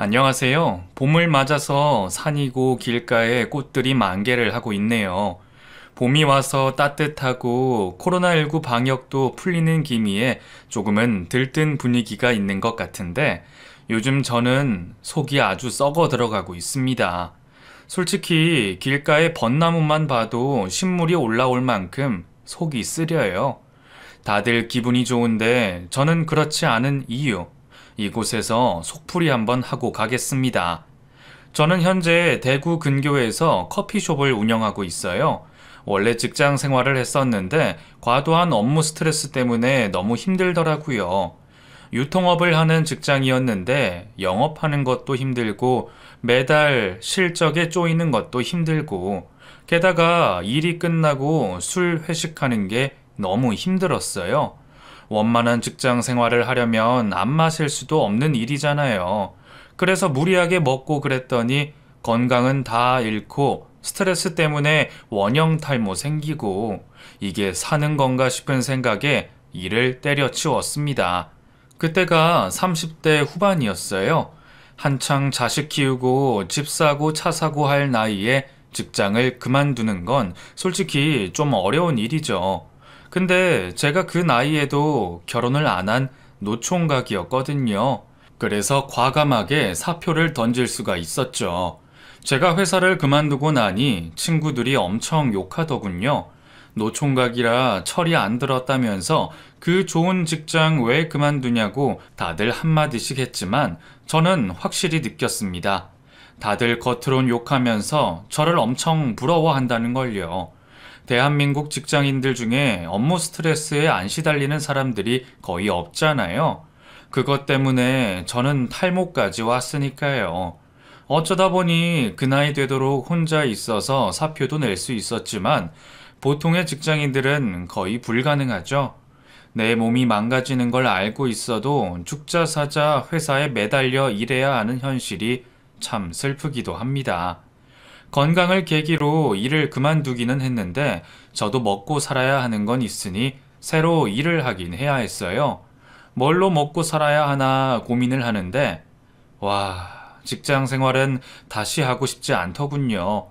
안녕하세요. 봄을 맞아서 산이고 길가에 꽃들이 만개를 하고 있네요. 봄이 와서 따뜻하고 코로나19 방역도 풀리는 기미에 조금은 들뜬 분위기가 있는 것 같은데 요즘 저는 속이 아주 썩어 들어가고 있습니다. 솔직히 길가에 벚나무만 봐도 신물이 올라올 만큼 속이 쓰려요. 다들 기분이 좋은데 저는 그렇지 않은 이유. 이곳에서 속풀이 한번 하고 가겠습니다. 저는 현재 대구 근교에서 커피숍을 운영하고 있어요. 원래 직장 생활을 했었는데 과도한 업무 스트레스 때문에 너무 힘들더라고요. 유통업을 하는 직장이었는데 영업하는 것도 힘들고 매달 실적에 쪼이는 것도 힘들고 게다가 일이 끝나고 술 회식하는 게 너무 힘들었어요. 원만한 직장 생활을 하려면 안 마실 수도 없는 일이잖아요. 그래서 무리하게 먹고 그랬더니 건강은 다 잃고 스트레스 때문에 원형 탈모 생기고 이게 사는 건가 싶은 생각에 일을 때려치웠습니다. 그때가 30대 후반이었어요. 한창 자식 키우고 집 사고 차 사고 할 나이에 직장을 그만두는 건 솔직히 좀 어려운 일이죠. 근데 제가 그 나이에도 결혼을 안 한 노총각이었거든요. 그래서 과감하게 사표를 던질 수가 있었죠. 제가 회사를 그만두고 나니 친구들이 엄청 욕하더군요. 노총각이라 철이 안 들었다면서 그 좋은 직장 왜 그만두냐고 다들 한마디씩 했지만 저는 확실히 느꼈습니다. 다들 겉으론 욕하면서 저를 엄청 부러워한다는 걸요. 대한민국 직장인들 중에 업무 스트레스에 안 시달리는 사람들이 거의 없잖아요. 그것 때문에 저는 탈모까지 왔으니까요. 어쩌다 보니 그 나이 되도록 혼자 있어서 사표도 낼 수 있었지만 보통의 직장인들은 거의 불가능하죠. 내 몸이 망가지는 걸 알고 있어도 죽자 사자 회사에 매달려 일해야 하는 현실이 참 슬프기도 합니다. 건강을 계기로 일을 그만두기는 했는데 저도 먹고 살아야 하는 건 있으니 새로 일을 하긴 해야 했어요. 뭘로 먹고 살아야 하나 고민을 하는데 와, 직장 생활은 다시 하고 싶지 않더군요.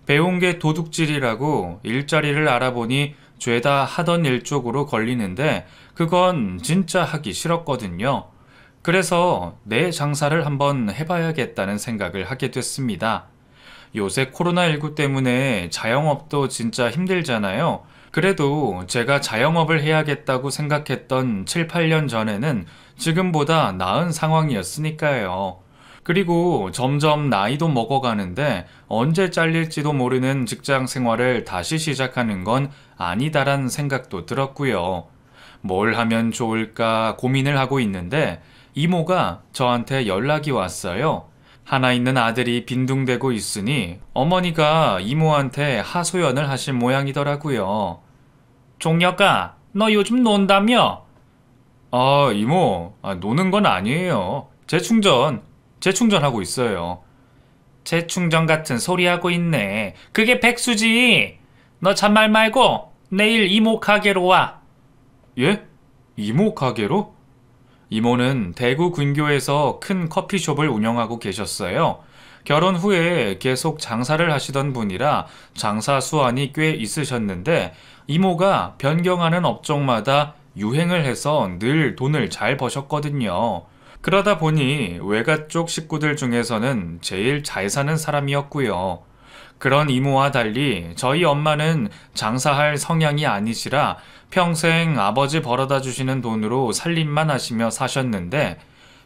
배운 게 도둑질이라고 일자리를 알아보니 죄다 하던 일 쪽으로 걸리는데 그건 진짜 하기 싫었거든요. 그래서 내 장사를 한번 해봐야겠다는 생각을 하게 됐습니다. 요새 코로나19 때문에 자영업도 진짜 힘들잖아요. 그래도 제가 자영업을 해야겠다고 생각했던 7, 8년 전에는 지금보다 나은 상황이었으니까요. 그리고 점점 나이도 먹어가는데 언제 잘릴지도 모르는 직장 생활을 다시 시작하는 건 아니다란 생각도 들었고요. 뭘 하면 좋을까 고민을 하고 있는데 이모가 저한테 연락이 왔어요. 하나 있는 아들이 빈둥대고 있으니 어머니가 이모한테 하소연을 하신 모양이더라고요. 종혁아, 너 요즘 논다며? 아, 이모, 노는 건 아니에요. 재충전하고 있어요. 재충전 같은 소리 하고 있네. 그게 백수지. 너 잔말 말고 내일 이모 가게로 와. 예? 이모 가게로? 이모는 대구 근교에서 큰 커피숍을 운영하고 계셨어요. 결혼 후에 계속 장사를 하시던 분이라 장사 수완이 꽤 있으셨는데 이모가 변경하는 업종마다 유행을 해서 늘 돈을 잘 버셨거든요. 그러다 보니 외가 쪽 식구들 중에서는 제일 잘 사는 사람이었고요. 그런 이모와 달리 저희 엄마는 장사할 성향이 아니시라 평생 아버지 벌어다 주시는 돈으로 살림만 하시며 사셨는데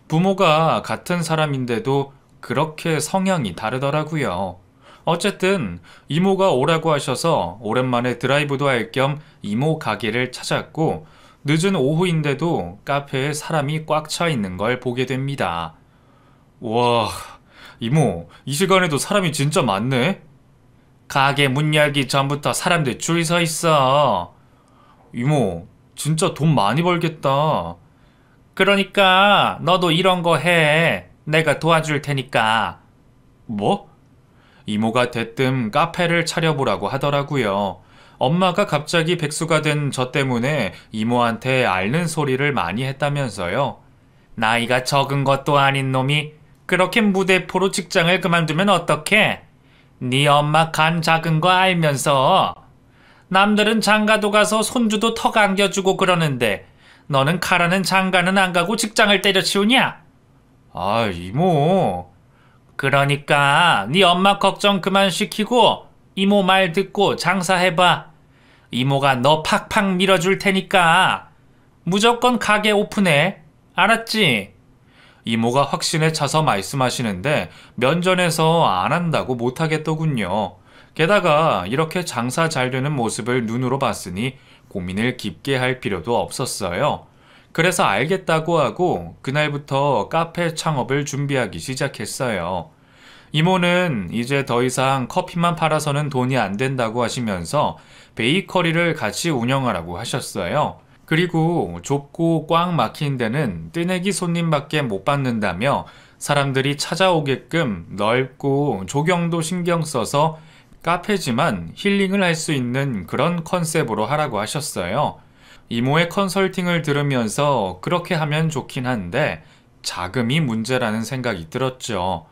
부모가 같은 사람인데도 그렇게 성향이 다르더라고요. 어쨌든 이모가 오라고 하셔서 오랜만에 드라이브도 할 겸 이모 가게를 찾았고 늦은 오후인데도 카페에 사람이 꽉 차 있는 걸 보게 됩니다. 와, 이모, 이 시간에도 사람이 진짜 많네? 가게 문 열기 전부터 사람들 줄 서 있어. 이모, 진짜 돈 많이 벌겠다. 그러니까 너도 이런 거 해. 내가 도와줄 테니까. 뭐? 이모가 대뜸 카페를 차려보라고 하더라고요. 엄마가 갑자기 백수가 된 저 때문에 이모한테 앓는 소리를 많이 했다면서요. 나이가 적은 것도 아닌 놈이 그렇게 무대포로 직장을 그만두면 어떡해? 네 엄마 간 작은 거 알면서. 남들은 장가도 가서 손주도 턱 안겨주고 그러는데 너는 가라는 장가는 안 가고 직장을 때려치우냐? 아, 이모. 그러니까 네 엄마 걱정 그만 시키고 이모 말 듣고 장사해봐. 이모가 너 팍팍 밀어줄 테니까 무조건 가게 오픈해. 알았지? 이모가 확신에 차서 말씀하시는데 면전에서 안 한다고 못하겠더군요. 게다가 이렇게 장사 잘 되는 모습을 눈으로 봤으니 고민을 깊게 할 필요도 없었어요. 그래서 알겠다고 하고 그날부터 카페 창업을 준비하기 시작했어요. 이모는 이제 더 이상 커피만 팔아서는 돈이 안 된다고 하시면서 베이커리를 같이 운영하라고 하셨어요. 그리고 좁고 꽉 막힌 데는 뜨내기 손님밖에 못 받는다며 사람들이 찾아오게끔 넓고 조경도 신경 써서 카페지만 힐링을 할 수 있는 그런 컨셉으로 하라고 하셨어요. 이모의 컨설팅을 들으면서 그렇게 하면 좋긴 한데 자금이 문제라는 생각이 들었죠.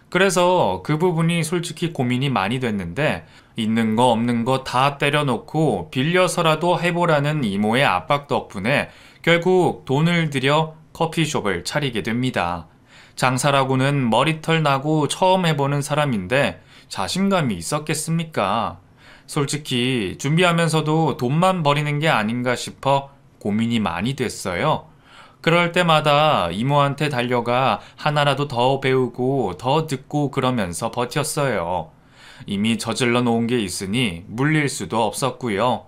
그래서 그 부분이 솔직히 고민이 많이 됐는데 있는 거 없는 거 다 때려놓고 빌려서라도 해보라는 이모의 압박 덕분에 결국 돈을 들여 커피숍을 차리게 됩니다. 장사라고는 머리털 나고 처음 해보는 사람인데 자신감이 있었겠습니까? 솔직히 준비하면서도 돈만 버리는 게 아닌가 싶어 고민이 많이 됐어요. 그럴 때마다 이모한테 달려가 하나라도 더 배우고 더 듣고 그러면서 버텼어요. 이미 저질러 놓은 게 있으니 물릴 수도 없었고요.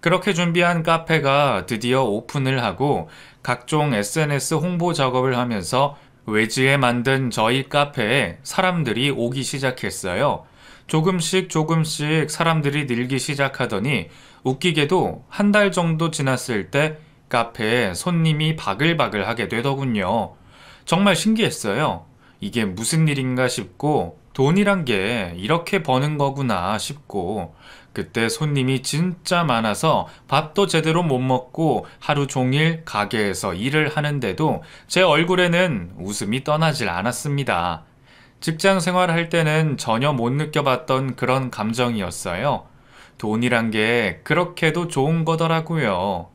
그렇게 준비한 카페가 드디어 오픈을 하고 각종 SNS 홍보 작업을 하면서 외지에 만든 저희 카페에 사람들이 오기 시작했어요. 조금씩 사람들이 늘기 시작하더니 웃기게도 한 달 정도 지났을 때 카페에 손님이 바글바글 하게 되더군요. 정말 신기했어요. 이게 무슨 일인가 싶고 돈이란 게 이렇게 버는 거구나 싶고 그때 손님이 진짜 많아서 밥도 제대로 못 먹고 하루 종일 가게에서 일을 하는데도 제 얼굴에는 웃음이 떠나질 않았습니다. 직장 생활할 때는 전혀 못 느껴봤던 그런 감정이었어요. 돈이란 게 그렇게도 좋은 거더라고요.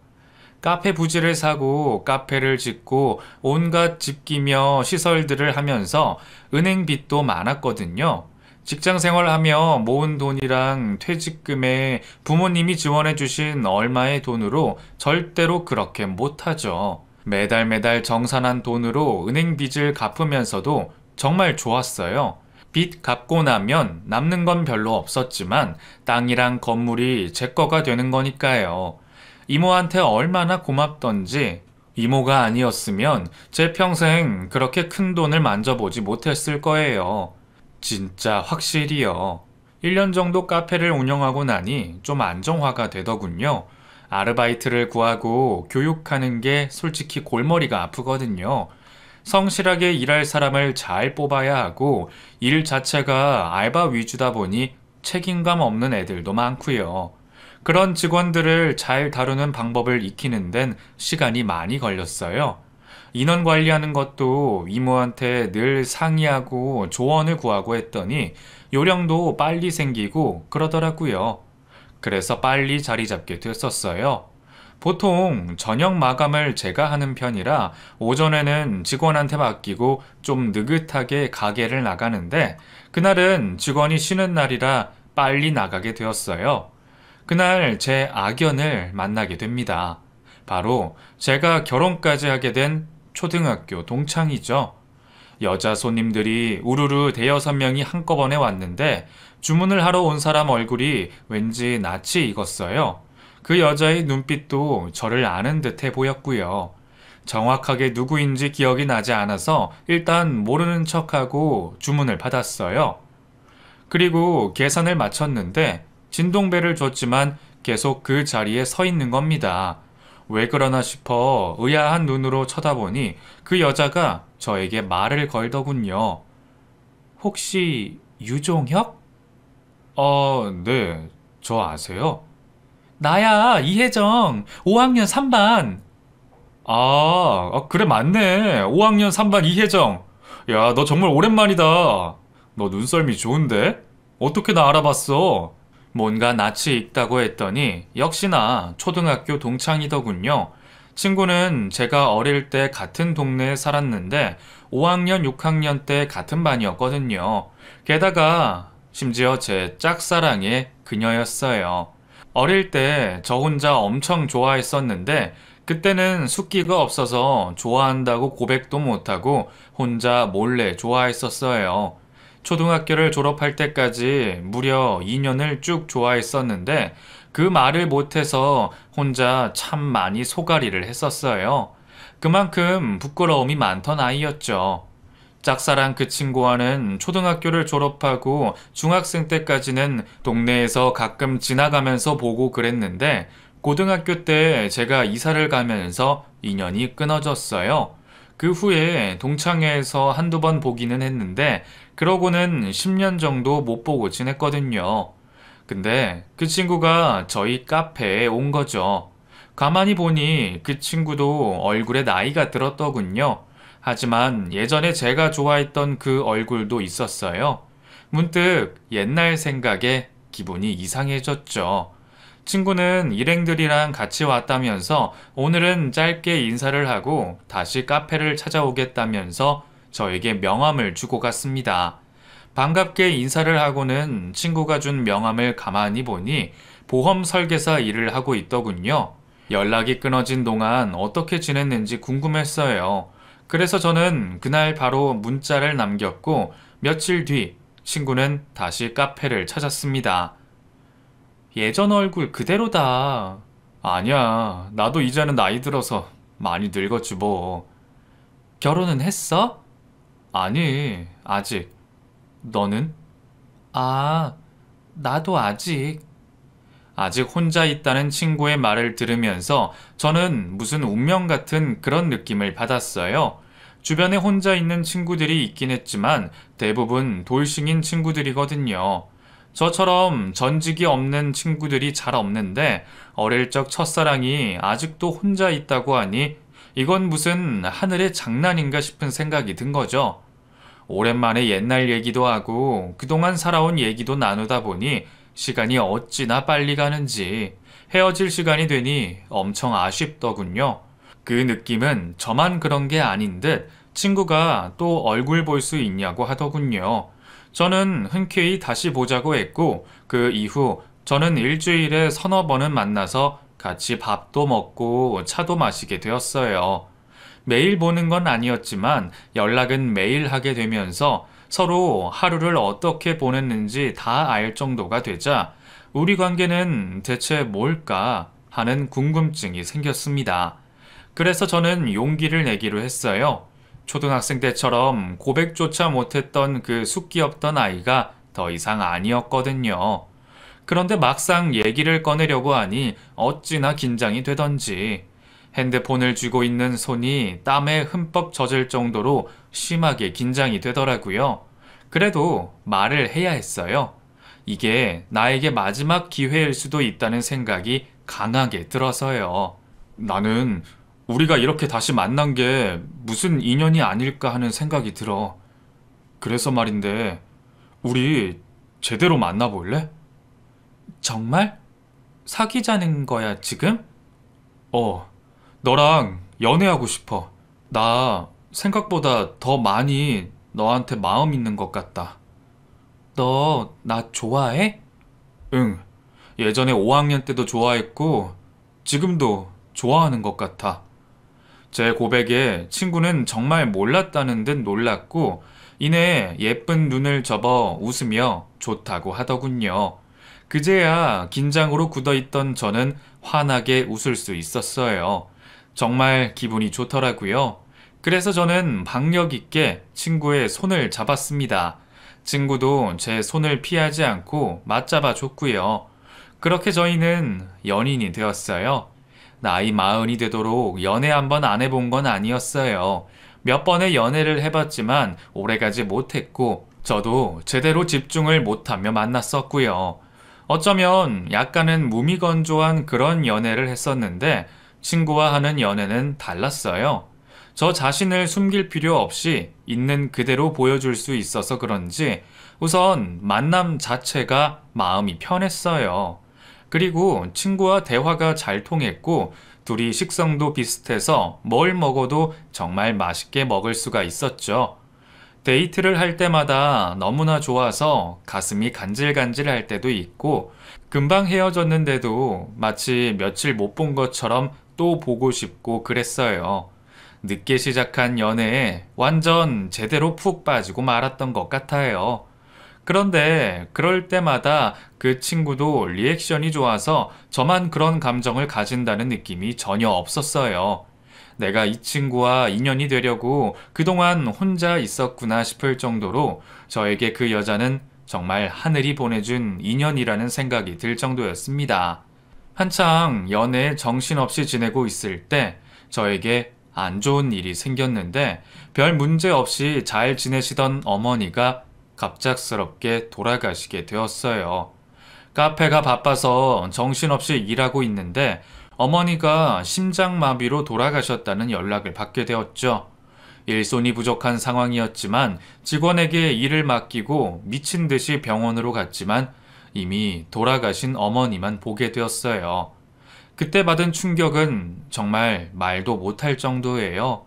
카페 부지를 사고 카페를 짓고 온갖 집기며 시설들을 하면서 은행 빚도 많았거든요. 직장 생활하며 모은 돈이랑 퇴직금에 부모님이 지원해 주신 얼마의 돈으로 절대로 그렇게 못하죠. 매달 정산한 돈으로 은행 빚을 갚으면서도 정말 좋았어요. 빚 갚고 나면 남는 건 별로 없었지만 땅이랑 건물이 제 거가 되는 거니까요. 이모한테 얼마나 고맙던지 이모가 아니었으면 제 평생 그렇게 큰 돈을 만져보지 못했을 거예요. 진짜 확실히요. 1년 정도 카페를 운영하고 나니 좀 안정화가 되더군요. 아르바이트를 구하고 교육하는 게 솔직히 골머리가 아프거든요. 성실하게 일할 사람을 잘 뽑아야 하고 일 자체가 알바 위주다 보니 책임감 없는 애들도 많고요. 그런 직원들을 잘 다루는 방법을 익히는 데는 시간이 많이 걸렸어요. 인원 관리하는 것도 이모한테 늘 상의하고 조언을 구하고 했더니 요령도 빨리 생기고 그러더라고요. 그래서 빨리 자리 잡게 됐었어요. 보통 저녁 마감을 제가 하는 편이라 오전에는 직원한테 맡기고 좀 느긋하게 가게를 나가는데 그날은 직원이 쉬는 날이라 빨리 나가게 되었어요. 그날 제 악연을 만나게 됩니다. 바로 제가 결혼까지 하게 된 초등학교 동창이죠. 여자 손님들이 우르르 대여섯 명이 한꺼번에 왔는데 주문을 하러 온 사람 얼굴이 왠지 낯이 익었어요. 그 여자의 눈빛도 저를 아는 듯해 보였고요. 정확하게 누구인지 기억이 나지 않아서 일단 모르는 척하고 주문을 받았어요. 그리고 계산을 마쳤는데 진동배를 줬지만 계속 그 자리에 서 있는 겁니다. 왜 그러나 싶어 의아한 눈으로 쳐다보니 그 여자가 저에게 말을 걸더군요. 혹시 유종혁? 네. 저 아세요? 나야, 이혜정. 5학년 3반. 그래, 맞네. 5학년 3반 이혜정. 야, 너 정말 오랜만이다. 너 눈썰미 좋은데? 어떻게 나 알아봤어? 뭔가 낯이 익다고 했더니 역시나 초등학교 동창이더군요. 친구는 제가 어릴 때 같은 동네에 살았는데 5학년, 6학년 때 같은 반이었거든요. 게다가 심지어 제 짝사랑의 그녀였어요. 어릴 때 저 혼자 엄청 좋아했었는데 그때는 숫기가 없어서 좋아한다고 고백도 못하고 혼자 몰래 좋아했었어요. 초등학교를 졸업할 때까지 무려 2년을 쭉 좋아했었는데 그 말을 못해서 혼자 참 많이 소가리를 했었어요. 그만큼 부끄러움이 많던 아이였죠. 짝사랑 그 친구와는 초등학교를 졸업하고 중학생 때까지는 동네에서 가끔 지나가면서 보고 그랬는데 고등학교 때 제가 이사를 가면서 인연이 끊어졌어요. 그 후에 동창회에서 한두 번 보기는 했는데 그러고는 10년 정도 못 보고 지냈거든요. 근데 그 친구가 저희 카페에 온 거죠. 가만히 보니 그 친구도 얼굴에 나이가 들었더군요. 하지만 예전에 제가 좋아했던 그 얼굴도 있었어요. 문득 옛날 생각에 기분이 이상해졌죠. 친구는 일행들이랑 같이 왔다면서 오늘은 짧게 인사를 하고 다시 카페를 찾아오겠다면서 저에게 명함을 주고 갔습니다. 반갑게 인사를 하고는 친구가 준 명함을 가만히 보니 보험 설계사 일을 하고 있더군요. 연락이 끊어진 동안 어떻게 지냈는지 궁금했어요. 그래서 저는 그날 바로 문자를 남겼고 며칠 뒤 친구는 다시 카페를 찾았습니다. 예전 얼굴 그대로다. 아니야, 나도 이제는 나이 들어서 많이 늙었지 뭐. 결혼은 했어? 아니, 아직. 너는? 아, 나도 아직. 아직 혼자 있다는 친구의 말을 들으면서 저는 무슨 운명 같은 그런 느낌을 받았어요. 주변에 혼자 있는 친구들이 있긴 했지만 대부분 돌싱인 친구들이거든요. 저처럼 전직이 없는 친구들이 잘 없는데 어릴 적 첫사랑이 아직도 혼자 있다고 하니 이건 무슨 하늘의 장난인가 싶은 생각이 든 거죠. 오랜만에 옛날 얘기도 하고 그동안 살아온 얘기도 나누다 보니 시간이 어찌나 빨리 가는지 헤어질 시간이 되니 엄청 아쉽더군요. 그 느낌은 저만 그런 게 아닌 듯 친구가 또 얼굴 볼 수 있냐고 하더군요. 저는 흔쾌히 다시 보자고 했고 그 이후 저는 일주일에 서너 번은 만나서 같이 밥도 먹고 차도 마시게 되었어요. 매일 보는 건 아니었지만 연락은 매일 하게 되면서 서로 하루를 어떻게 보냈는지 다 알 정도가 되자 우리 관계는 대체 뭘까 하는 궁금증이 생겼습니다. 그래서 저는 용기를 내기로 했어요. 초등학생 때처럼 고백조차 못했던 그 숫기 없던 아이가 더 이상 아니었거든요. 그런데 막상 얘기를 꺼내려고 하니 어찌나 긴장이 되던지 핸드폰을 쥐고 있는 손이 땀에 흠뻑 젖을 정도로 심하게 긴장이 되더라고요. 그래도 말을 해야 했어요. 이게 나에게 마지막 기회일 수도 있다는 생각이 강하게 들어서요. 나는 우리가 이렇게 다시 만난 게 무슨 인연이 아닐까 하는 생각이 들어. 그래서 말인데, 우리 제대로 만나볼래? 정말? 사귀자는 거야, 지금? 너랑 연애하고 싶어. 나 생각보다 더 많이 너한테 마음 있는 것 같다. 너 나 좋아해? 응. 예전에 5학년 때도 좋아했고, 지금도 좋아하는 것 같아. 제 고백에 친구는 정말 몰랐다는 듯 놀랐고, 이내 예쁜 눈을 접어 웃으며 좋다고 하더군요. 그제야 긴장으로 굳어있던 저는 환하게 웃을 수 있었어요. 정말 기분이 좋더라고요. 그래서 저는 박력 있게 친구의 손을 잡았습니다. 친구도 제 손을 피하지 않고 맞잡아 줬고요. 그렇게 저희는 연인이 되었어요. 나이 40이 되도록 연애 한 번 안 해본 건 아니었어요. 몇 번의 연애를 해봤지만 오래가지 못했고 저도 제대로 집중을 못하며 만났었고요. 어쩌면 약간은 무미건조한 그런 연애를 했었는데 친구와 하는 연애는 달랐어요. 저 자신을 숨길 필요 없이 있는 그대로 보여줄 수 있어서 그런지 우선 만남 자체가 마음이 편했어요. 그리고 친구와 대화가 잘 통했고 둘이 식성도 비슷해서 뭘 먹어도 정말 맛있게 먹을 수가 있었죠. 데이트를 할 때마다 너무나 좋아서 가슴이 간질간질할 때도 있고 금방 헤어졌는데도 마치 며칠 못 본 것처럼 또 보고 싶고 그랬어요. 늦게 시작한 연애에 완전 제대로 푹 빠지고 말았던 것 같아요. 그런데 그럴 때마다 그 친구도 리액션이 좋아서 저만 그런 감정을 가진다는 느낌이 전혀 없었어요. 내가 이 친구와 인연이 되려고 그동안 혼자 있었구나 싶을 정도로 저에게 그 여자는 정말 하늘이 보내준 인연이라는 생각이 들 정도였습니다. 한창 연애에 정신없이 지내고 있을 때 저에게 안 좋은 일이 생겼는데 별 문제 없이 잘 지내시던 어머니가 갑작스럽게 돌아가시게 되었어요. 카페가 바빠서 정신없이 일하고 있는데 어머니가 심장마비로 돌아가셨다는 연락을 받게 되었죠. 일손이 부족한 상황이었지만 직원에게 일을 맡기고 미친 듯이 병원으로 갔지만 이미 돌아가신 어머니만 보게 되었어요. 그때 받은 충격은 정말 말도 못할 정도예요.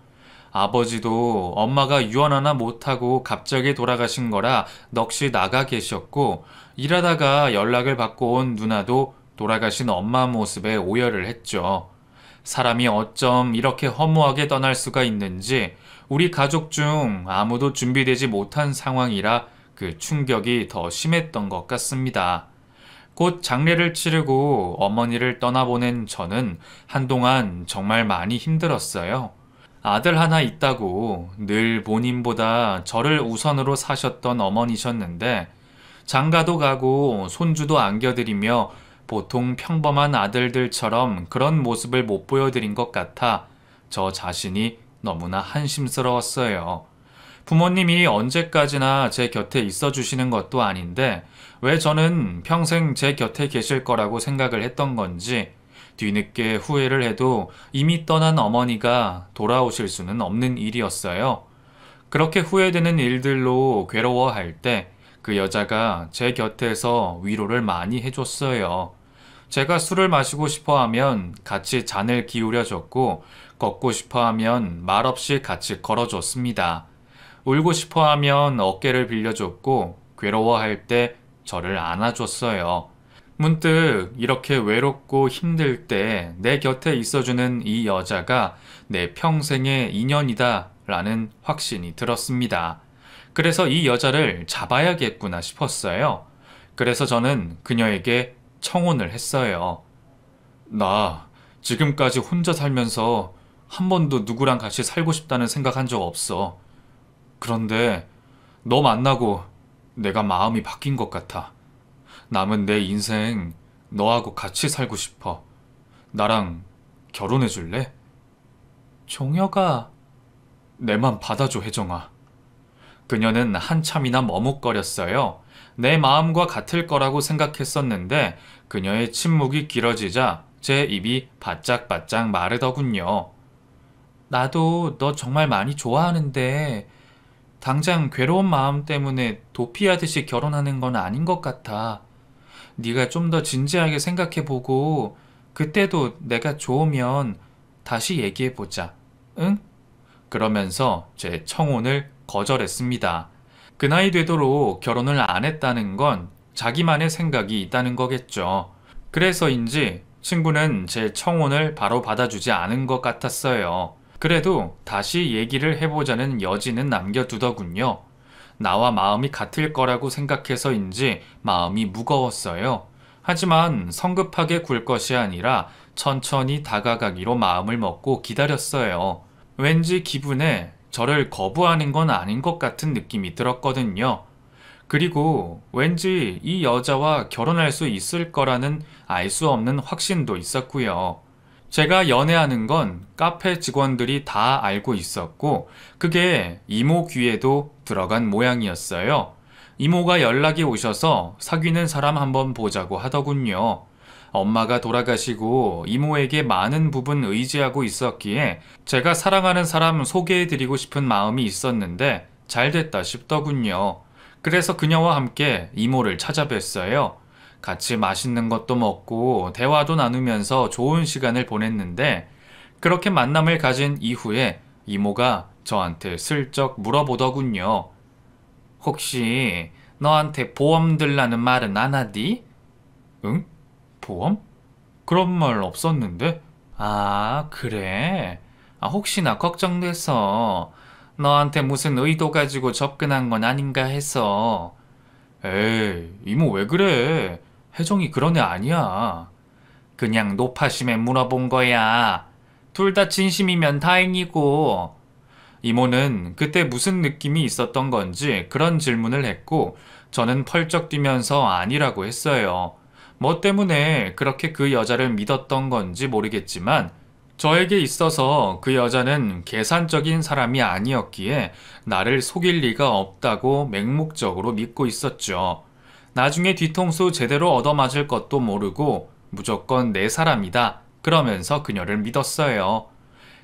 아버지도 엄마가 유언 하나 못하고 갑자기 돌아가신 거라 넋이 나가 계셨고 일하다가 연락을 받고 온 누나도 돌아가신 엄마 모습에 오열을 했죠. 사람이 어쩜 이렇게 허무하게 떠날 수가 있는지 우리 가족 중 아무도 준비되지 못한 상황이라 그 충격이 더 심했던 것 같습니다. 곧 장례를 치르고 어머니를 떠나보낸 저는 한동안 정말 많이 힘들었어요. 아들 하나 있다고 늘 본인보다 저를 우선으로 사셨던 어머니셨는데 장가도 가고 손주도 안겨드리며 보통 평범한 아들들처럼 그런 모습을 못 보여드린 것 같아 저 자신이 너무나 한심스러웠어요. 부모님이 언제까지나 제 곁에 있어 주시는 것도 아닌데 왜 저는 평생 제 곁에 계실 거라고 생각을 했던 건지 뒤늦게 후회를 해도 이미 떠난 어머니가 돌아오실 수는 없는 일이었어요. 그렇게 후회되는 일들로 괴로워할 때 그 여자가 제 곁에서 위로를 많이 해줬어요. 제가 술을 마시고 싶어 하면 같이 잔을 기울여줬고 걷고 싶어 하면 말없이 같이 걸어줬습니다. 울고 싶어 하면 어깨를 빌려줬고 괴로워할 때 저를 안아줬어요. 문득 이렇게 외롭고 힘들 때 내 곁에 있어주는 이 여자가 내 평생의 인연이다 라는 확신이 들었습니다. 그래서 이 여자를 잡아야겠구나 싶었어요. 그래서 저는 그녀에게 청혼을 했어요. 나 지금까지 혼자 살면서 한 번도 누구랑 같이 살고 싶다는 생각한 적 없어. 그런데 너 만나고 내가 마음이 바뀐 것 같아. 남은 내 인생 너하고 같이 살고 싶어. 나랑 결혼해 줄래? 종혁아, 내 맘 받아줘, 혜정아. 그녀는 한참이나 머뭇거렸어요. 내 마음과 같을 거라고 생각했었는데 그녀의 침묵이 길어지자 제 입이 바짝바짝 마르더군요. 나도 너 정말 많이 좋아하는데 당장 괴로운 마음 때문에 도피하듯이 결혼하는 건 아닌 것 같아. 네가 좀 더 진지하게 생각해보고 그때도 내가 좋으면 다시 얘기해보자. 응? 그러면서 제 청혼을 거절했습니다. 그 나이 되도록 결혼을 안 했다는 건 자기만의 생각이 있다는 거겠죠. 그래서인지 친구는 제 청혼을 바로 받아주지 않은 것 같았어요. 그래도 다시 얘기를 해보자는 여지는 남겨두더군요. 나와 마음이 같을 거라고 생각해서인지 마음이 무거웠어요. 하지만 성급하게 굴 것이 아니라 천천히 다가가기로 마음을 먹고 기다렸어요. 왠지 기분에 저를 거부하는 건 아닌 것 같은 느낌이 들었거든요. 그리고 왠지 이 여자와 결혼할 수 있을 거라는 알 수 없는 확신도 있었고요. 제가 연애하는 건 카페 직원들이 다 알고 있었고 그게 이모 귀에도 들어간 모양이었어요. 이모가 연락이 오셔서 사귀는 사람 한번 보자고 하더군요. 엄마가 돌아가시고 이모에게 많은 부분 의지하고 있었기에 제가 사랑하는 사람 소개해드리고 싶은 마음이 있었는데 잘 됐다 싶더군요. 그래서 그녀와 함께 이모를 찾아뵀어요. 같이 맛있는 것도 먹고 대화도 나누면서 좋은 시간을 보냈는데 그렇게 만남을 가진 이후에 이모가 저한테 슬쩍 물어보더군요. 혹시 너한테 보험 들라는 말은 안 하디? 응? 보험? 그런 말 없었는데? 아, 그래? 혹시나 걱정돼서 너한테 무슨 의도 가지고 접근한 건 아닌가 해서. 에이, 이모 왜 그래? 혜정이 그런 애 아니야. 그냥 노파심에 물어본 거야. 둘 다 진심이면 다행이고. 이모는 그때 무슨 느낌이 있었던 건지 그런 질문을 했고 저는 펄쩍 뛰면서 아니라고 했어요. 뭐 때문에 그렇게 그 여자를 믿었던 건지 모르겠지만 저에게 있어서 그 여자는 계산적인 사람이 아니었기에 나를 속일 리가 없다고 맹목적으로 믿고 있었죠. 나중에 뒤통수 제대로 얻어맞을 것도 모르고 무조건 내 사람이다 그러면서 그녀를 믿었어요.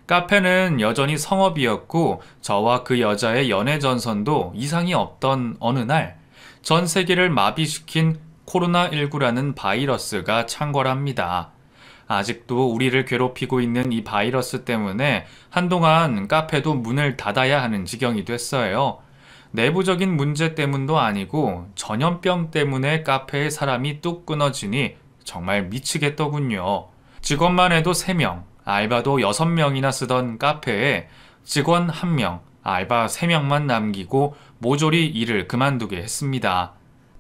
카페는 여전히 성업이었고 저와 그 여자의 연애 전선도 이상이 없던 어느 날 전 세계를 마비시킨 코로나19라는 바이러스가 창궐합니다. 아직도 우리를 괴롭히고 있는 이 바이러스 때문에 한동안 카페도 문을 닫아야 하는 지경이 됐어요. 내부적인 문제 때문도 아니고 전염병 때문에 카페에 사람이 뚝 끊어지니 정말 미치겠더군요. 직원만 해도 3명, 알바도 6명이나 쓰던 카페에 직원 1명, 알바 3명만 남기고 모조리 일을 그만두게 했습니다.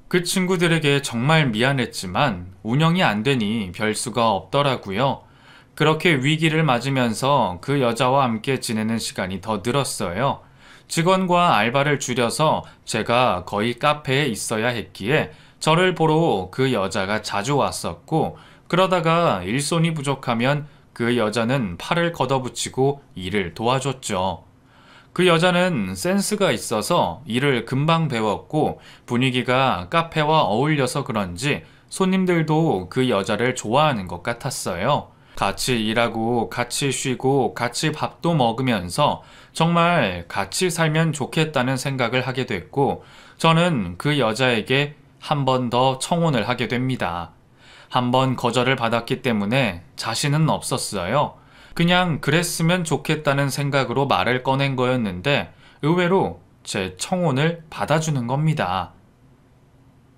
그 친구들에게 정말 미안했지만 운영이 안 되니 별 수가 없더라고요. 그렇게 위기를 맞으면서 그 여자와 함께 지내는 시간이 더 늘었어요. 직원과 알바를 줄여서 제가 거의 카페에 있어야 했기에 저를 보러 그 여자가 자주 왔었고 그러다가 일손이 부족하면 그 여자는 팔을 걷어붙이고 일을 도와줬죠. 그 여자는 센스가 있어서 일을 금방 배웠고 분위기가 카페와 어울려서 그런지 손님들도 그 여자를 좋아하는 것 같았어요. 같이 일하고 같이 쉬고 같이 밥도 먹으면서 정말 같이 살면 좋겠다는 생각을 하게 됐고 저는 그 여자에게 한 번 더 청혼을 하게 됩니다. 한 번 거절을 받았기 때문에 자신은 없었어요. 그냥 그랬으면 좋겠다는 생각으로 말을 꺼낸 거였는데 의외로 제 청혼을 받아주는 겁니다.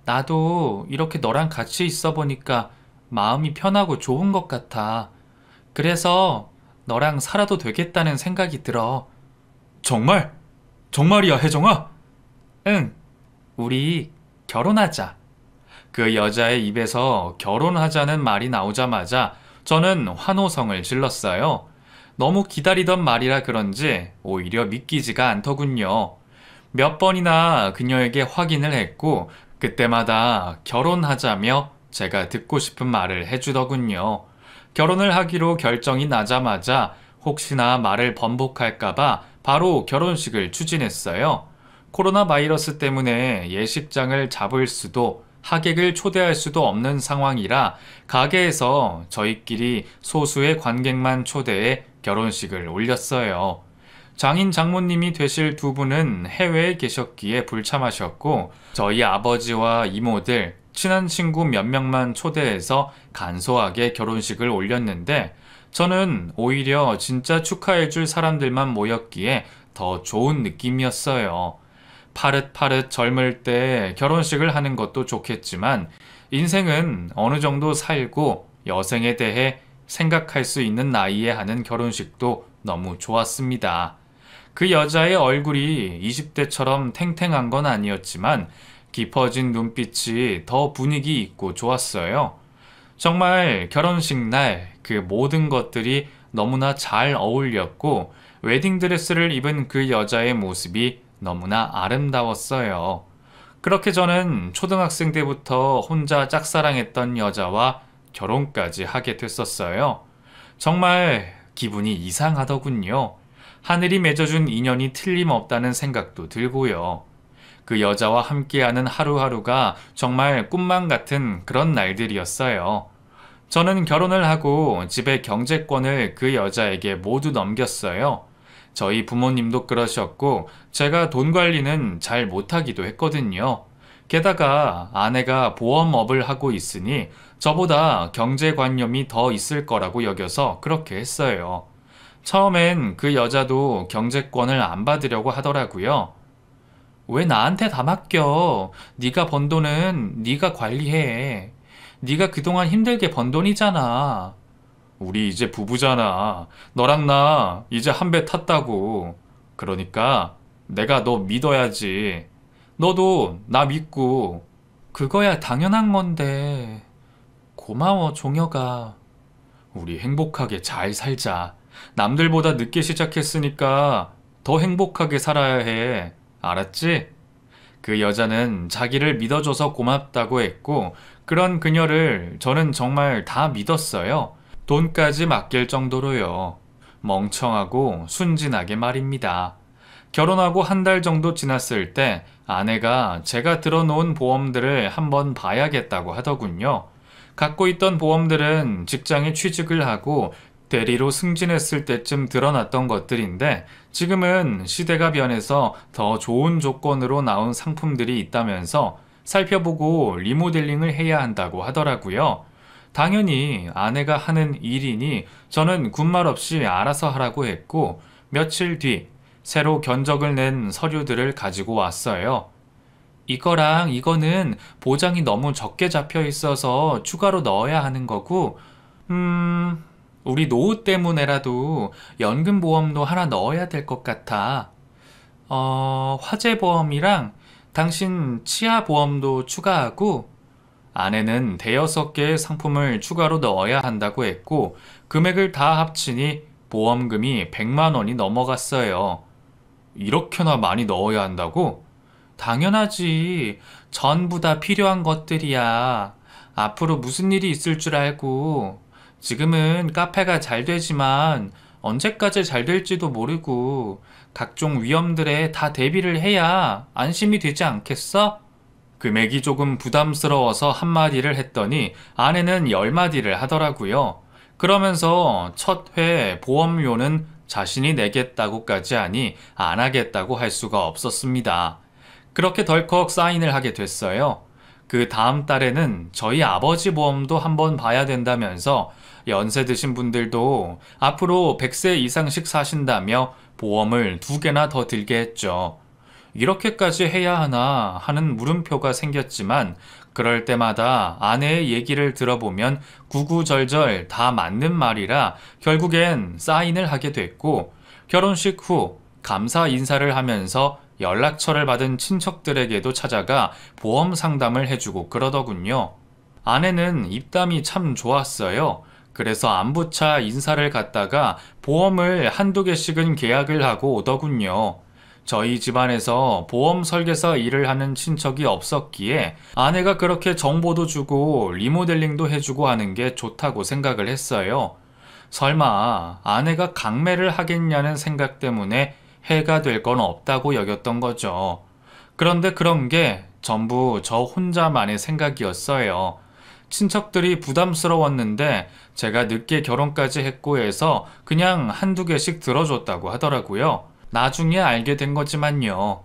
나도 이렇게 너랑 같이 있어 보니까 마음이 편하고 좋은 것 같아. 그래서 너랑 살아도 되겠다는 생각이 들어. 정말? 정말이야, 혜정아? 응, 우리 결혼하자. 그 여자의 입에서 결혼하자는 말이 나오자마자 저는 환호성을 질렀어요. 너무 기다리던 말이라 그런지 오히려 믿기지가 않더군요. 몇 번이나 그녀에게 확인을 했고 그때마다 결혼하자며 제가 듣고 싶은 말을 해주더군요. 결혼을 하기로 결정이 나자마자 혹시나 말을 번복할까봐 바로 결혼식을 추진했어요. 코로나 바이러스 때문에 예식장을 잡을 수도 하객을 초대할 수도 없는 상황이라 가게에서 저희끼리 소수의 관객만 초대해 결혼식을 올렸어요. 장인 장모님이 되실 두 분은 해외에 계셨기에 불참하셨고 저희 아버지와 이모들, 친한 친구 몇 명만 초대해서 간소하게 결혼식을 올렸는데 저는 오히려 진짜 축하해줄 사람들만 모였기에 더 좋은 느낌이었어요. 파릇파릇 젊을 때 결혼식을 하는 것도 좋겠지만 인생은 어느 정도 살고 여생에 대해 생각할 수 있는 나이에 하는 결혼식도 너무 좋았습니다. 그 여자의 얼굴이 20대처럼 탱탱한 건 아니었지만 깊어진 눈빛이 더 분위기 있고 좋았어요. 정말 결혼식 날 그 모든 것들이 너무나 잘 어울렸고 웨딩드레스를 입은 그 여자의 모습이 너무나 아름다웠어요. 그렇게 저는 초등학생 때부터 혼자 짝사랑했던 여자와 결혼까지 하게 됐었어요. 정말 기분이 이상하더군요. 하늘이 맺어준 인연이 틀림없다는 생각도 들고요. 그 여자와 함께하는 하루하루가 정말 꿈만 같은 그런 날들이었어요. 저는 결혼을 하고 집의 경제권을 그 여자에게 모두 넘겼어요. 저희 부모님도 그러셨고, 제가 돈 관리는 잘 못하기도 했거든요. 게다가 아내가 보험업을 하고 있으니 저보다 경제관념이 더 있을 거라고 여겨서 그렇게 했어요. 처음엔 그 여자도 경제권을 안 받으려고 하더라고요. 왜 나한테 다 맡겨? 네가 번 돈은 네가 관리해. 네가 그동안 힘들게 번 돈이잖아. 우리 이제 부부잖아. 너랑 나 이제 한 배 탔다고. 그러니까 내가 너 믿어야지. 너도 나 믿고. 그거야 당연한 건데. 고마워, 종혁아. 우리 행복하게 잘 살자. 남들보다 늦게 시작했으니까 더 행복하게 살아야 해. 알았지? 그 여자는 자기를 믿어줘서 고맙다고 했고, 그런 그녀를 저는 정말 다 믿었어요. 돈까지 맡길 정도로요. 멍청하고 순진하게 말입니다. 결혼하고 한 달 정도 지났을 때 아내가 제가 들어놓은 보험들을 한번 봐야겠다고 하더군요. 갖고 있던 보험들은 직장에 취직을 하고 대리로 승진했을 때쯤 드러났던 것들인데 지금은 시대가 변해서 더 좋은 조건으로 나온 상품들이 있다면서 살펴보고 리모델링을 해야 한다고 하더라고요. 당연히 아내가 하는 일이니 저는 군말 없이 알아서 하라고 했고 며칠 뒤 새로 견적을 낸 서류들을 가지고 왔어요. 이거랑 이거는 보장이 너무 적게 잡혀 있어서 추가로 넣어야 하는 거고, 우리 노후 때문에라도 연금보험도 하나 넣어야 될 것 같아. 화재보험이랑 당신 치아보험도 추가하고, 아내는 대여섯 개의 상품을 추가로 넣어야 한다고 했고, 금액을 다 합치니 보험금이 100만 원이 넘어갔어요. 이렇게나 많이 넣어야 한다고? 당연하지. 전부 다 필요한 것들이야. 앞으로 무슨 일이 있을 줄 알고. 지금은 카페가 잘 되지만 언제까지 잘 될지도 모르고 각종 위험들에 다 대비를 해야 안심이 되지 않겠어? 금액이 조금 부담스러워서 한마디를 했더니 아내는 10마디를 하더라고요. 그러면서 첫 회 보험료는 자신이 내겠다고까지 하니 안 하겠다고 할 수가 없었습니다. 그렇게 덜컥 사인을 하게 됐어요. 그 다음 달에는 저희 아버지 보험도 한번 봐야 된다면서 연세 드신 분들도 앞으로 100세 이상씩 사신다며 보험을 2개나 더 들게 했죠. 이렇게까지 해야 하나 하는 물음표가 생겼지만 그럴 때마다 아내의 얘기를 들어보면 구구절절 다 맞는 말이라 결국엔 사인을 하게 됐고 결혼식 후 감사 인사를 하면서 연락처를 받은 친척들에게도 찾아가 보험 상담을 해주고 그러더군요. 아내는 입담이 참 좋았어요. 그래서 안부차 인사를 갔다가 보험을 한두 개씩은 계약을 하고 오더군요. 저희 집안에서 보험 설계사 일을 하는 친척이 없었기에 아내가 그렇게 정보도 주고 리모델링도 해주고 하는 게 좋다고 생각을 했어요. 설마 아내가 강매를 하겠냐는 생각 때문에 해가 될 건 없다고 여겼던 거죠. 그런데 그런 게 전부 저 혼자만의 생각이었어요. 친척들이 부담스러웠는데 제가 늦게 결혼까지 했고 해서 그냥 한두 개씩 들어줬다고 하더라고요. 나중에 알게 된 거지만요.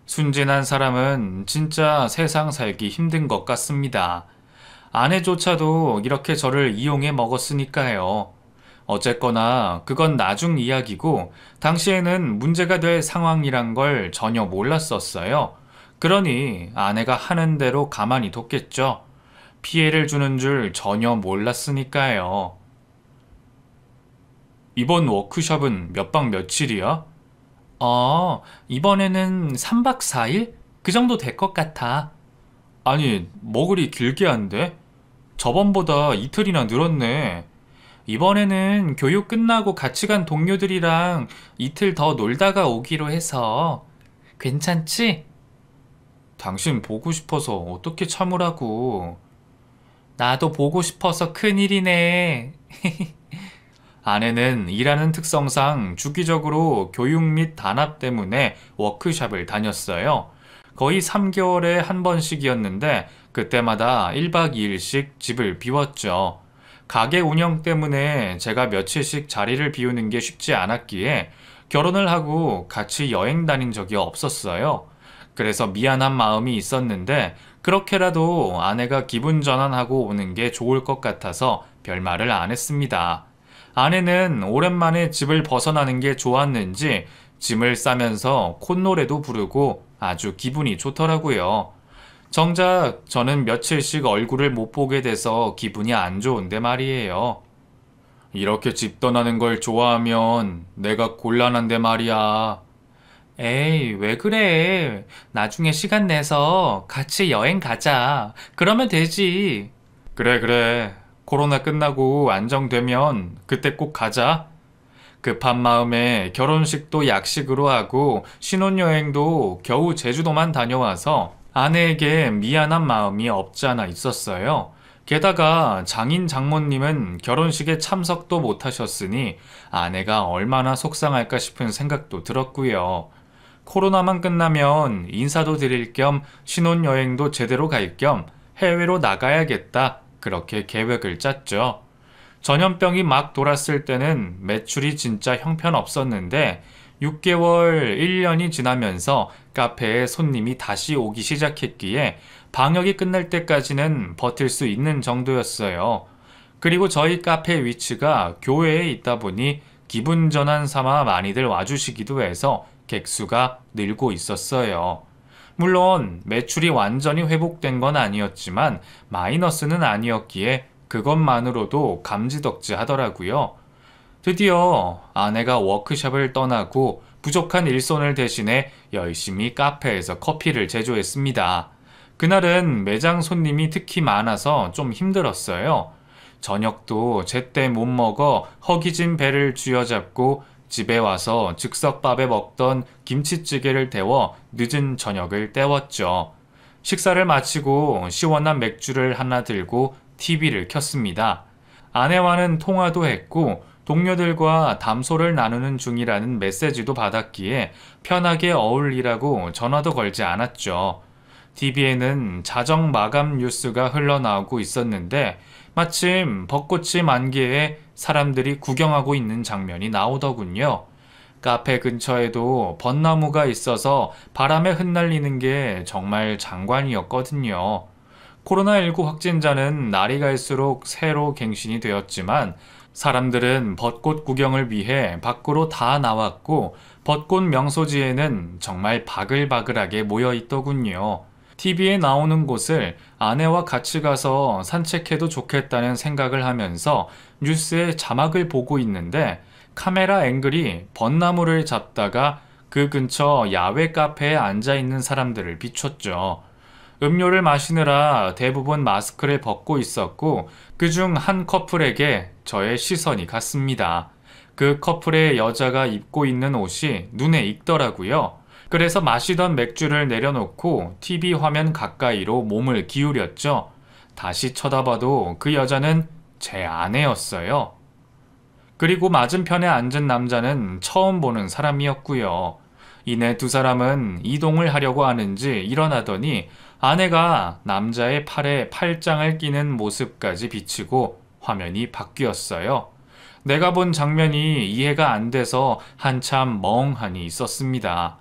순진한 사람은 진짜 세상 살기 힘든 것 같습니다. 아내조차도 이렇게 저를 이용해 먹었으니까요. 어쨌거나 그건 나중 이야기고 당시에는 문제가 될 상황이란 걸 전혀 몰랐었어요. 그러니 아내가 하는 대로 가만히 뒀겠죠. 피해를 주는 줄 전혀 몰랐으니까요. 이번 워크숍은 몇 박 며칠이야? 이번에는 3박 4일? 그 정도 될 것 같아. 아니, 뭐 그리 길게 한대? 저번보다 이틀이나 늘었네. 이번에는 교육 끝나고 같이 간 동료들이랑 이틀 더 놀다가 오기로 해서. 괜찮지? 당신 보고 싶어서 어떻게 참으라고. 나도 보고 싶어서 큰일이네. 아내는 일하는 특성상 주기적으로 교육 및 단합 때문에 워크숍을 다녔어요. 거의 3개월에 한 번씩이었는데 그때마다 1박 2일씩 집을 비웠죠. 가게 운영 때문에 제가 며칠씩 자리를 비우는 게 쉽지 않았기에 결혼을 하고 같이 여행 다닌 적이 없었어요. 그래서 미안한 마음이 있었는데 그렇게라도 아내가 기분 전환하고 오는 게 좋을 것 같아서 별말을 안 했습니다. 아내는 오랜만에 집을 벗어나는 게 좋았는지 짐을 싸면서 콧노래도 부르고 아주 기분이 좋더라고요. 정작 저는 며칠씩 얼굴을 못 보게 돼서 기분이 안 좋은데 말이에요. 이렇게 집 떠나는 걸 좋아하면 내가 곤란한데 말이야. 에이, 왜 그래? 나중에 시간 내서 같이 여행 가자. 그러면 되지. 그래, 그래. 코로나 끝나고 안정되면 그때 꼭 가자. 급한 마음에 결혼식도 약식으로 하고 신혼여행도 겨우 제주도만 다녀와서 아내에게 미안한 마음이 없지 않아 있었어요. 게다가 장인 장모님은 결혼식에 참석도 못 하셨으니 아내가 얼마나 속상할까 싶은 생각도 들었고요. 코로나만 끝나면 인사도 드릴 겸 신혼여행도 제대로 갈 겸 해외로 나가야겠다. 그렇게 계획을 짰죠. 전염병이 막 돌았을 때는 매출이 진짜 형편없었는데 6개월, 1년이 지나면서 카페에 손님이 다시 오기 시작했기에 방역이 끝날 때까지는 버틸 수 있는 정도였어요. 그리고 저희 카페 위치가 교외에 있다 보니 기분 전환 삼아 많이들 와주시기도 해서 객수가 늘고 있었어요. 물론 매출이 완전히 회복된 건 아니었지만 마이너스는 아니었기에 그것만으로도 감지덕지 하더라고요. 드디어 아내가 워크숍을 떠나고 부족한 일손을 대신해 열심히 카페에서 커피를 제조했습니다. 그날은 매장 손님이 특히 많아서 좀 힘들었어요. 저녁도 제때 못 먹어 허기진 배를 쥐어잡고 집에 와서 즉석밥에 먹던 김치찌개를 데워 늦은 저녁을 때웠죠. 식사를 마치고 시원한 맥주를 하나 들고 TV를 켰습니다. 아내와는 통화도 했고 동료들과 담소를 나누는 중이라는 메시지도 받았기에 편하게 어울리라고 전화도 걸지 않았죠. TV에는 자정 마감 뉴스가 흘러나오고 있었는데 마침 벚꽃이 만개에 사람들이 구경하고 있는 장면이 나오더군요. 카페 근처에도 벚나무가 있어서 바람에 흩날리는 게 정말 장관이었거든요. 코로나19 확진자는 날이 갈수록 새로 갱신이 되었지만 사람들은 벚꽃 구경을 위해 밖으로 다 나왔고 벚꽃 명소지에는 정말 바글바글하게 모여 있더군요. TV에 나오는 곳을 아내와 같이 가서 산책해도 좋겠다는 생각을 하면서 뉴스에 자막을 보고 있는데 카메라 앵글이 벚나무를 잡다가 그 근처 야외 카페에 앉아 있는 사람들을 비췄죠. 음료를 마시느라 대부분 마스크를 벗고 있었고 그중 한 커플에게 저의 시선이 갔습니다. 그 커플의 여자가 입고 있는 옷이 눈에 익더라고요. 그래서 마시던 맥주를 내려놓고 TV 화면 가까이로 몸을 기울였죠. 다시 쳐다봐도 그 여자는 제 아내였어요. 그리고 맞은편에 앉은 남자는 처음 보는 사람이었고요. 이내 두 사람은 이동을 하려고 하는지 일어나더니 아내가 남자의 팔에 팔짱을 끼는 모습까지 비치고 화면이 바뀌었어요. 내가 본 장면이 이해가 안 돼서 한참 멍하니 있었습니다.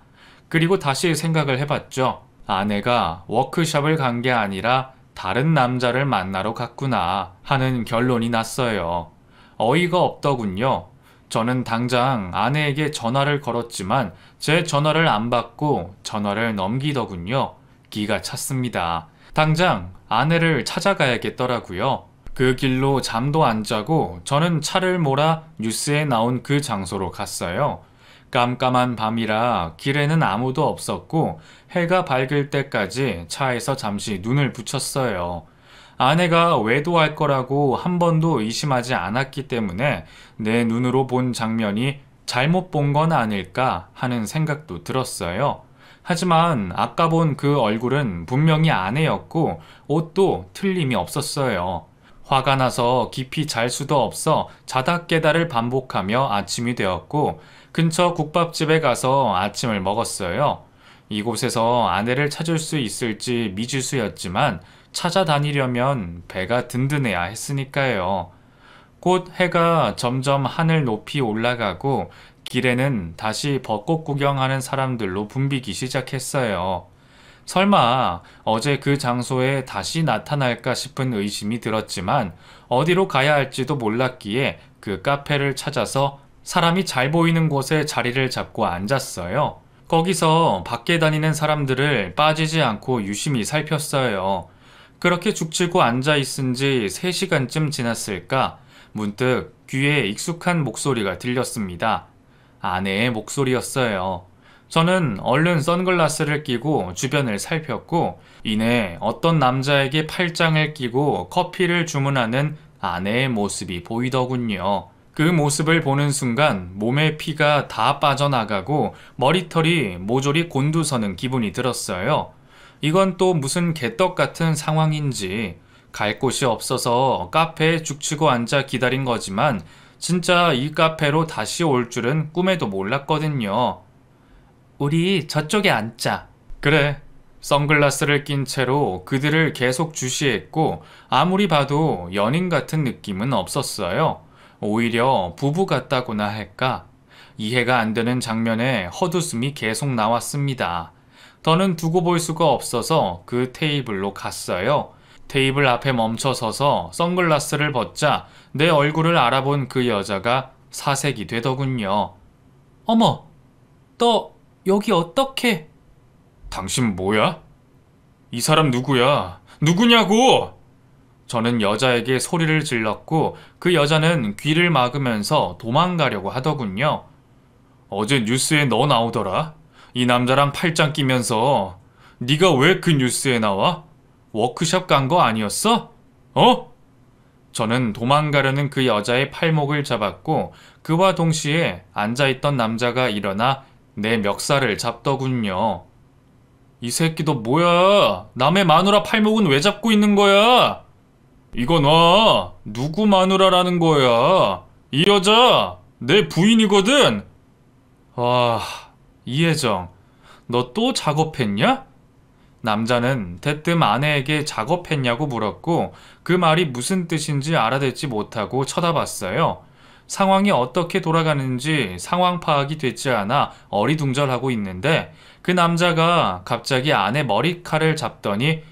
그리고 다시 생각을 해봤죠. 아내가 워크숍을 간 게 아니라 다른 남자를 만나러 갔구나 하는 결론이 났어요. 어이가 없더군요. 저는 당장 아내에게 전화를 걸었지만 제 전화를 안 받고 전화를 넘기더군요. 기가 찼습니다. 당장 아내를 찾아가야겠더라고요. 그 길로 잠도 안 자고 저는 차를 몰아 뉴스에 나온 그 장소로 갔어요. 깜깜한 밤이라 길에는 아무도 없었고 해가 밝을 때까지 차에서 잠시 눈을 붙였어요. 아내가 외도할 거라고 한 번도 의심하지 않았기 때문에 내 눈으로 본 장면이 잘못 본 건 아닐까 하는 생각도 들었어요. 하지만 아까 본 그 얼굴은 분명히 아내였고 옷도 틀림이 없었어요. 화가 나서 깊이 잘 수도 없어 자다 깨다를 반복하며 아침이 되었고 근처 국밥집에 가서 아침을 먹었어요. 이곳에서 아내를 찾을 수 있을지 미지수였지만 찾아다니려면 배가 든든해야 했으니까요. 곧 해가 점점 하늘 높이 올라가고 길에는 다시 벚꽃 구경하는 사람들로 붐비기 시작했어요. 설마 어제 그 장소에 다시 나타날까 싶은 의심이 들었지만 어디로 가야 할지도 몰랐기에 그 카페를 찾아서 사람이 잘 보이는 곳에 자리를 잡고 앉았어요. 거기서 밖에 다니는 사람들을 빠지지 않고 유심히 살폈어요. 그렇게 죽치고 앉아 있은 지 3시간쯤 지났을까 문득 귀에 익숙한 목소리가 들렸습니다. 아내의 목소리였어요. 저는 얼른 선글라스를 끼고 주변을 살폈고 이내 어떤 남자에게 팔짱을 끼고 커피를 주문하는 아내의 모습이 보이더군요. 그 모습을 보는 순간 몸에 피가 다 빠져나가고 머리털이 모조리 곤두서는 기분이 들었어요. 이건 또 무슨 개떡 같은 상황인지 갈 곳이 없어서 카페에 죽치고 앉아 기다린 거지만 진짜 이 카페로 다시 올 줄은 꿈에도 몰랐거든요. 우리 저쪽에 앉자. 그래. 선글라스를 낀 채로 그들을 계속 주시했고 아무리 봐도 연인 같은 느낌은 없었어요. 오히려 부부 같다고나 할까? 이해가 안 되는 장면에 헛웃음이 계속 나왔습니다. 더는 두고 볼 수가 없어서 그 테이블로 갔어요. 테이블 앞에 멈춰서서 선글라스를 벗자 내 얼굴을 알아본 그 여자가 사색이 되더군요. 어머, 너 여기 어떻게? 당신 뭐야? 이 사람 누구야? 누구냐고! 저는 여자에게 소리를 질렀고 그 여자는 귀를 막으면서 도망가려고 하더군요. 어제 뉴스에 너 나오더라. 이 남자랑 팔짱 끼면서. 네가 왜 그 뉴스에 나와? 워크숍 간 거 아니었어? 어? 저는 도망가려는 그 여자의 팔목을 잡았고 그와 동시에 앉아있던 남자가 일어나 내 멱살을 잡더군요. 이 새끼 너 뭐야? 남의 마누라 팔목은 왜 잡고 있는 거야? 이거 놔. 누구 마누라라는 거야? 이 여자 내 부인이거든. 와, 이혜정, 너 또 작업했냐? 남자는 대뜸 아내에게 작업했냐고 물었고 그 말이 무슨 뜻인지 알아듣지 못하고 쳐다봤어요. 상황이 어떻게 돌아가는지 상황 파악이 되지 않아 어리둥절하고 있는데 그 남자가 갑자기 아내 머리칼을 잡더니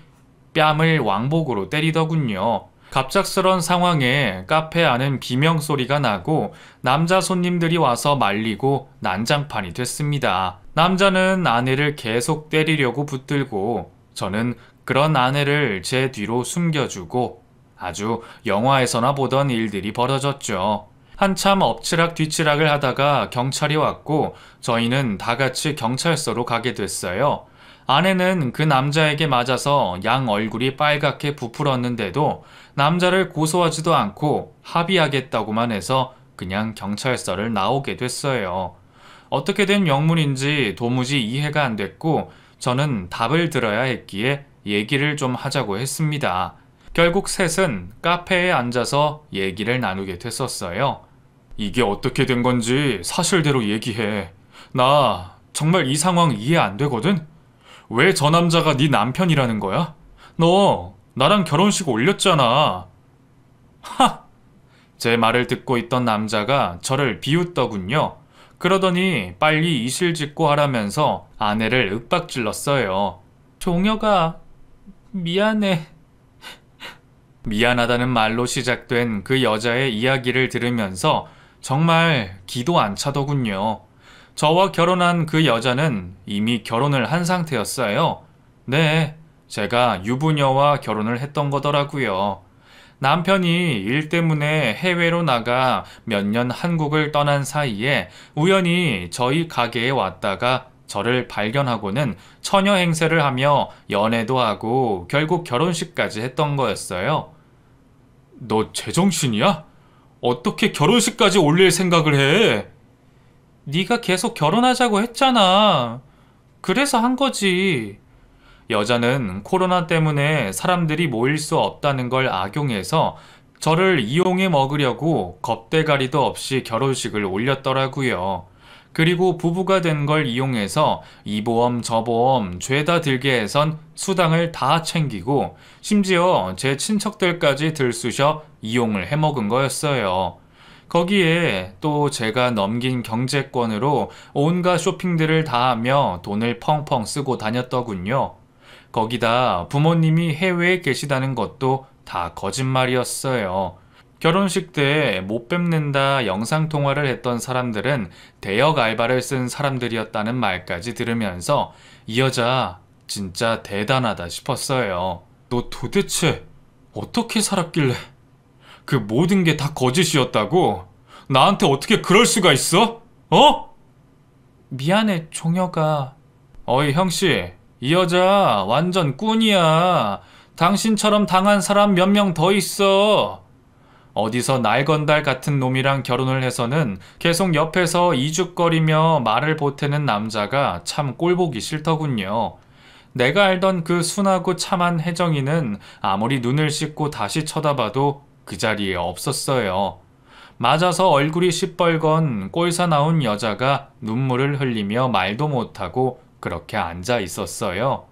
뺨을 왕복으로 때리더군요. 갑작스런 상황에 카페 안은 비명소리가 나고 남자 손님들이 와서 말리고 난장판이 됐습니다. 남자는 아내를 계속 때리려고 붙들고 저는 그런 아내를 제 뒤로 숨겨주고 아주 영화에서나 보던 일들이 벌어졌죠. 한참 엎치락 뒤치락을 하다가 경찰이 왔고 저희는 다 같이 경찰서로 가게 됐어요. 아내는 그 남자에게 맞아서 양 얼굴이 빨갛게 부풀었는데도 남자를 고소하지도 않고 합의하겠다고만 해서 그냥 경찰서를 나오게 됐어요. 어떻게 된 영문인지 도무지 이해가 안 됐고 저는 답을 들어야 했기에 얘기를 좀 하자고 했습니다. 결국 셋은 카페에 앉아서 얘기를 나누게 됐었어요. 이게 어떻게 된 건지 사실대로 얘기해. 나 정말 이 상황 이해 안 되거든? 왜 저 남자가 네 남편이라는 거야? 너 나랑 결혼식 올렸잖아. 하! 제 말을 듣고 있던 남자가 저를 비웃더군요. 그러더니 빨리 이실직고 하라면서 아내를 윽박질렀어요. 종혁아, 미안해. 미안하다는 말로 시작된 그 여자의 이야기를 들으면서 정말 기도 안 차더군요. 저와 결혼한 그 여자는 이미 결혼을 한 상태였어요. 네, 제가 유부녀와 결혼을 했던 거더라고요. 남편이 일 때문에 해외로 나가 몇 년 한국을 떠난 사이에 우연히 저희 가게에 왔다가 저를 발견하고는 처녀 행세를 하며 연애도 하고 결국 결혼식까지 했던 거였어요. 너 제정신이야? 어떻게 결혼식까지 올릴 생각을 해? 네가 계속 결혼하자고 했잖아. 그래서 한 거지. 여자는 코로나 때문에 사람들이 모일 수 없다는 걸 악용해서 저를 이용해 먹으려고 겁대가리도 없이 결혼식을 올렸더라고요. 그리고 부부가 된 걸 이용해서 이 보험 저 보험 죄다 들게 해선 수당을 다 챙기고 심지어 제 친척들까지 들쑤셔 이용을 해먹은 거였어요. 거기에 또 제가 넘긴 경제권으로 온갖 쇼핑들을 다 하며 돈을 펑펑 쓰고 다녔더군요. 거기다 부모님이 해외에 계시다는 것도 다 거짓말이었어요. 결혼식 때 못 뵙는다 영상통화를 했던 사람들은 대역 알바를 쓴 사람들이었다는 말까지 들으면서 이 여자 진짜 대단하다 싶었어요. 너 도대체 어떻게 살았길래 그 모든 게 다 거짓이었다고? 나한테 어떻게 그럴 수가 있어? 어? 미안해, 종혁아. 어이, 형씨. 이 여자 완전 꾼이야. 당신처럼 당한 사람 몇 명 더 있어. 어디서 날건달 같은 놈이랑 결혼을 해서는 계속 옆에서 이죽거리며 말을 보태는 남자가 참 꼴보기 싫더군요. 내가 알던 그 순하고 참한 혜정이는 아무리 눈을 씻고 다시 쳐다봐도 그 자리에 없었어요. 맞아서 얼굴이 시뻘건 꼴사 나온 여자가 눈물을 흘리며 말도 못하고 그렇게 앉아 있었어요.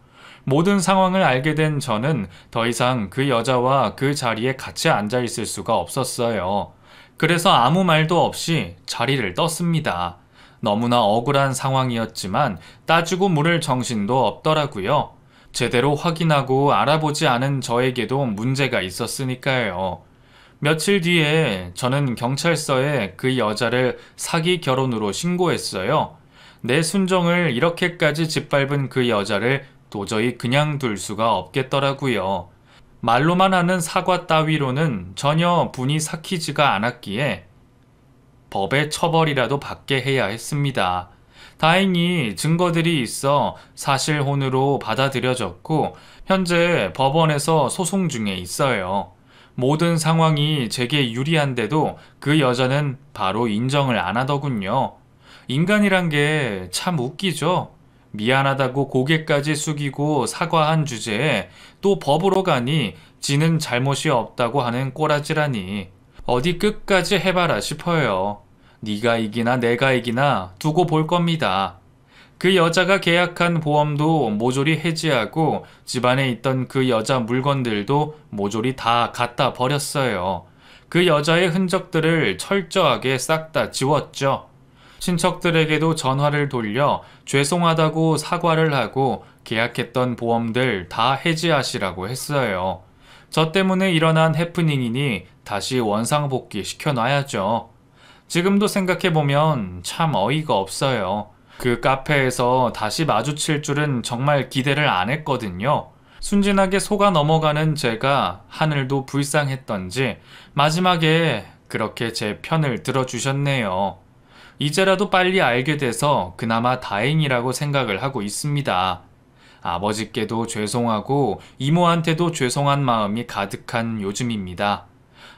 모든 상황을 알게 된 저는 더 이상 그 여자와 그 자리에 같이 앉아 있을 수가 없었어요. 그래서 아무 말도 없이 자리를 떴습니다. 너무나 억울한 상황이었지만 따지고 물을 정신도 없더라고요. 제대로 확인하고 알아보지 않은 저에게도 문제가 있었으니까요. 며칠 뒤에 저는 경찰서에 그 여자를 사기 결혼으로 신고했어요. 내 순정을 이렇게까지 짓밟은 그 여자를 도저히 그냥 둘 수가 없겠더라고요. 말로만 하는 사과 따위로는 전혀 분이 삭히지가 않았기에 법의 처벌이라도 받게 해야 했습니다. 다행히 증거들이 있어 사실혼으로 받아들여졌고 현재 법원에서 소송 중에 있어요. 모든 상황이 제게 유리한데도 그 여자는 바로 인정을 안 하더군요. 인간이란 게 참 웃기죠. 미안하다고 고개까지 숙이고 사과한 주제에 또 법으로 가니 지는 잘못이 없다고 하는 꼬라지라니. 어디 끝까지 해봐라 싶어요. 네가 이기나 내가 이기나 두고 볼 겁니다. 그 여자가 계약한 보험도 모조리 해지하고 집안에 있던 그 여자 물건들도 모조리 다 갖다 버렸어요. 그 여자의 흔적들을 철저하게 싹 다 지웠죠. 친척들에게도 전화를 돌려 죄송하다고 사과를 하고 계약했던 보험들 다 해지하시라고 했어요. 저 때문에 일어난 해프닝이니 다시 원상복귀 시켜놔야죠. 지금도 생각해보면 참 어이가 없어요. 그 카페에서 다시 마주칠 줄은 정말 기대를 안 했거든요. 순진하게 속아 넘어가는 제가 하늘도 불쌍했던지 마지막에 그렇게 제 편을 들어주셨네요. 이제라도 빨리 알게 돼서 그나마 다행이라고 생각을 하고 있습니다. 아버지께도 죄송하고 이모한테도 죄송한 마음이 가득한 요즘입니다.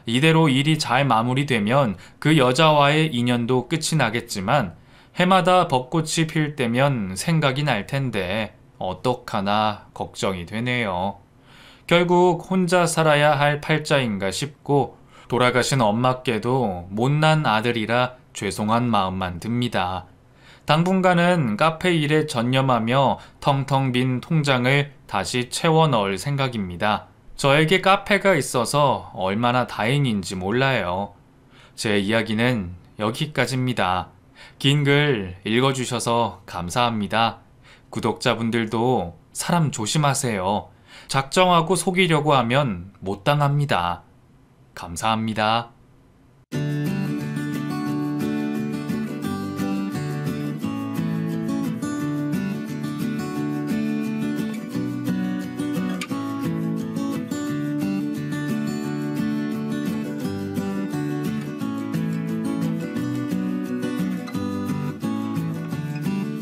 이대로 일이 잘 마무리되면 그 여자와의 인연도 끝이 나겠지만 해마다 벚꽃이 필 때면 생각이 날 텐데 어떡하나 걱정이 되네요. 결국 혼자 살아야 할 팔자인가 싶고 돌아가신 엄마께도 못난 아들이라 죄송한 마음만 듭니다. 당분간은 카페 일에 전념하며 텅텅 빈 통장을 다시 채워 넣을 생각입니다. 저에게 카페가 있어서 얼마나 다행인지 몰라요. 제 이야기는 여기까지입니다. 긴 글 읽어주셔서 감사합니다. 구독자분들도 사람 조심하세요. 작정하고 속이려고 하면 못 당합니다. 감사합니다.